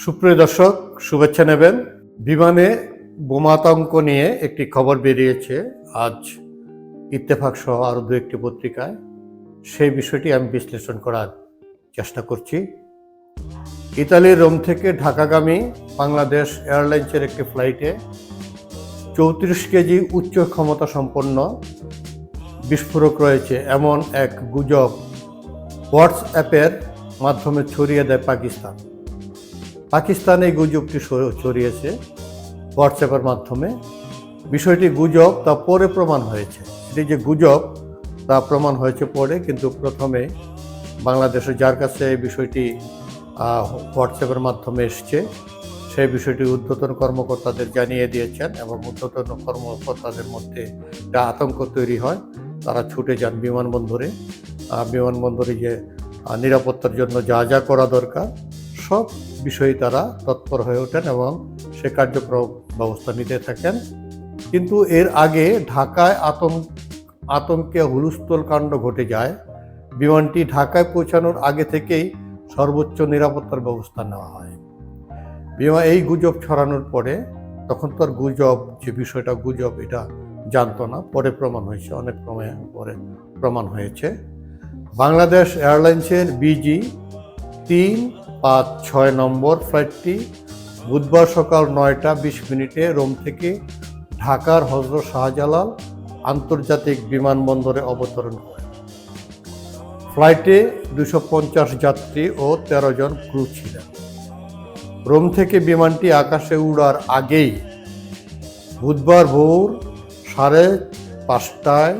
সুপ্রিয় দর্শক, শুভেচ্ছা নেবেন। বিমানে বোমাতঙ্ক নিয়ে একটি খবর বেরিয়েছে আজ ইত্তেফাক সহ আরও দু একটি পত্রিকায়। সেই বিষয়টি আমি বিশ্লেষণ করার চেষ্টা করছি। ইতালির রোম থেকে ঢাকাগামী বাংলাদেশ এয়ারলাইন্সের একটি ফ্লাইটে 34 কেজি উচ্চ ক্ষমতা সম্পন্ন বিস্ফোরক রয়েছে এমন এক গুজব হোয়াটসঅ্যাপের মাধ্যমে ছড়িয়ে দেয় পাকিস্তান এই গুজবটি ছড়িয়েছে হোয়াটসঅ্যাপের মাধ্যমে। বিষয়টি গুজব তা পরে প্রমাণ হয়েছে। এটি যে গুজব তা প্রমাণ হয়েছে পরে, কিন্তু প্রথমে বাংলাদেশের যার কাছে এই বিষয়টি হোয়াটসঅ্যাপের মাধ্যমে এসছে সেই বিষয়টি ঊর্ধ্বতন কর্মকর্তাদের জানিয়ে দিয়েছেন এবং ঊর্ধ্বতন কর্মকর্তাদের মধ্যে একটা আতঙ্ক তৈরি হয়। তারা ছুটে যান বিমানবন্দরে যে নিরাপত্তার জন্য যা যা করা দরকার সব বিষয়ে তারা তৎপর হয়ে ওঠেন এবং সে কার্যক্রম ব্যবস্থা নিতে থাকেন। কিন্তু এর আগে ঢাকায় আতঙ্কে হুলস্থুল কাণ্ড ঘটে যায়। বিমানটি ঢাকায় পৌঁছানোর আগে থেকেই সর্বোচ্চ নিরাপত্তার ব্যবস্থা নেওয়া হয়। এই গুজব ছড়ানোর পরে, তখন তো আর গুজব যে বিষয়টা গুজব এটা জানতো না, পরে প্রমাণ হয়েছে, অনেক পরে প্রমাণ হয়েছে। বাংলাদেশ এয়ারলাইন্সের BG 356 নম্বর ফ্লাইটটি বুধবার সকাল 9টা 20 মিনিটে রোম থেকে ঢাকার হযরত শাহজালাল আন্তর্জাতিক বিমানবন্দরে অবতরণ করে। ফ্লাইটে 250 যাত্রী ও 13 জন ক্রু ছিলেন। রোম থেকে বিমানটি আকাশে উড়ার আগেই বুধবার ভোর 5:30টায়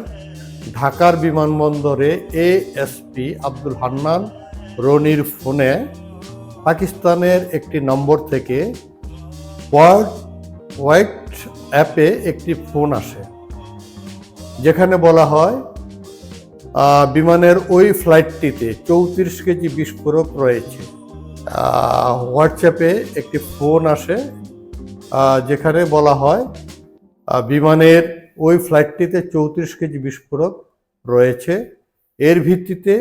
ঢাকার বিমানবন্দরে ASP আব্দুল হান্নান রনির ফোনে পাকিস্তানের একটি নম্বর থেকে হোয়াটসঅ্যাপে একটি ফোন আসে, যেখানে বলা হয় বিমানের ওই ফ্লাইটটিতে 34 কেজি বিস্ফোরক রয়েছে। হোয়াটসঅ্যাপে একটি ফোন আসে যেখানে বলা হয় বিমানের ওই ফ্লাইটটিতে 34 কেজি বিস্ফোরক রয়েছে। এর ভিত্তিতে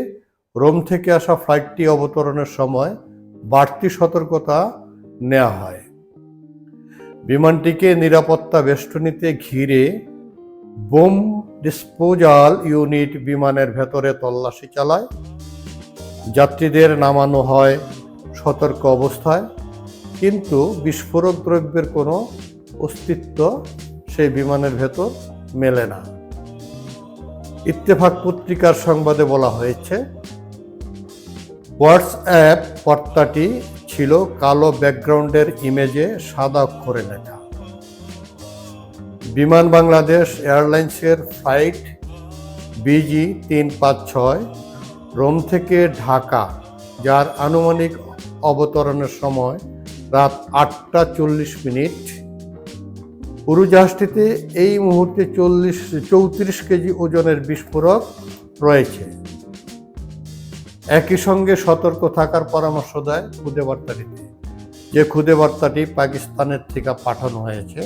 রোম থেকে আসা ফ্লাইটটি অবতরণের সময় বাড়তি সতর্কতা নেওয়া হয়। বিমানটিকে নিরাপত্তা বেষ্টনীতে ঘিরে বোম ডিসপোজাল ইউনিট বিমানের ভেতরে তল্লাশি চালায়। যাত্রীদের নামানো হয় সতর্ক অবস্থায়, কিন্তু বিস্ফোরক দ্রব্যের কোনো অস্তিত্ব সেই বিমানের ভেতর মেলে না। ইত্তেফাক পত্রিকার সংবাদে বলা হয়েছে, হোয়াটসঅ্যাপ বার্তাটি ছিল কালো ব্যাকগ্রাউন্ডের ইমেজে সাদা অক্ষরে লেখা। বিমান বাংলাদেশ এয়ারলাইন্সের ফ্লাইট BG 356 রোম থেকে ঢাকা, যার আনুমানিক অবতরণের সময় রাত 8টা 40 মিনিট। উড়োজাহাজটিতে এই মুহূর্তে 34 কেজি ওজনের বিস্ফোরক রয়েছে। একই সঙ্গে সতর্ক থাকার পরামর্শ দেয় খুদে বার্তাটিতে, যে খুদে বার্তাটি পাকিস্তানের থেকে পাঠানো হয়েছে।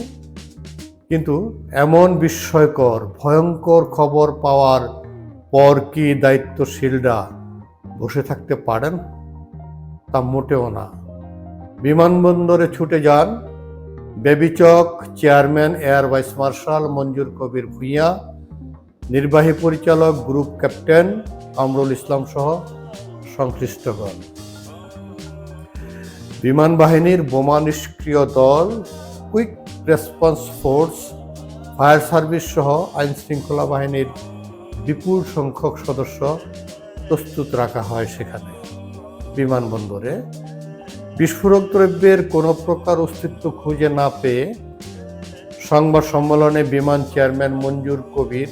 কিন্তু এমন বিস্ময়কর ভয়ঙ্কর খবর পাওয়ার পর কি দায়িত্বশীলরা বসে থাকতে পারেন? তা মোটেও না। বিমানবন্দরে ছুটে যান বেবিচক চেয়ারম্যান এয়ার ভাইস মার্শাল মঞ্জুর কবির ভূঁইয়া, নির্বাহী পরিচালক গ্রুপ ক্যাপ্টেন কামরুল ইসলাম সহ সংশ্লিষ্টগণ। বিমান বাহিনীর বোমা নিষ্ক্রিয় দল, quick response force, fire service সহ আইন শৃঙ্খলা বাহিনীর বিপুল সংখ্যক সদস্য প্রস্তুত রাখা হয় সেখানে বিমানবন্দরে। বিস্ফোরক দ্রব্যের কোনো প্রকার অস্তিত্ব খুঁজে না পেয়ে সংবাদ সম্মেলনে বিমান চেয়ারম্যান মঞ্জুর কবির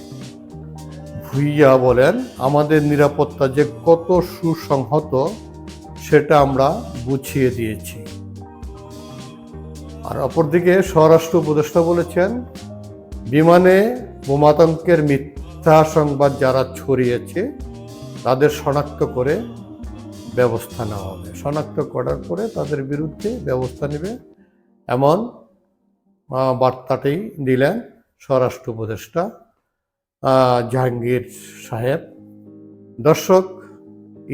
ভূঁইয়া বলেন, আমাদের নিরাপত্তা যে কত সুসংহত সেটা আমরা বুঝিয়ে দিয়েছি। আর অপরদিকে স্বরাষ্ট্র উপদেষ্টা বলেছেন, বিমানে বোমাতঙ্কের মিথ্যা সংবাদ যারা ছড়িয়েছে তাদের শনাক্ত করে ব্যবস্থা নেওয়া হবে। শনাক্ত করার পরে তাদের বিরুদ্ধে ব্যবস্থা নেবে, এমন বার্তাটি দিলেন স্বরাষ্ট্র উপদেষ্টা জাহাঙ্গীর সাহেব। দর্শক,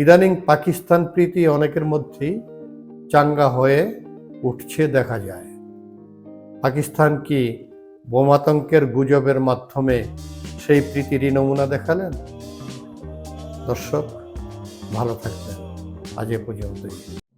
ইদানিং পাকিস্তান প্রীতি অনেকের মধ্যেই চাঙ্গা হয়ে উঠছে দেখা যায়। পাকিস্তান কি বোমাতঙ্কের গুজবের মাধ্যমে সেই প্রীতিরই নমুনা দেখালেন? দর্শক, ভালো থাকবেন। আজ এ পর্যন্তই।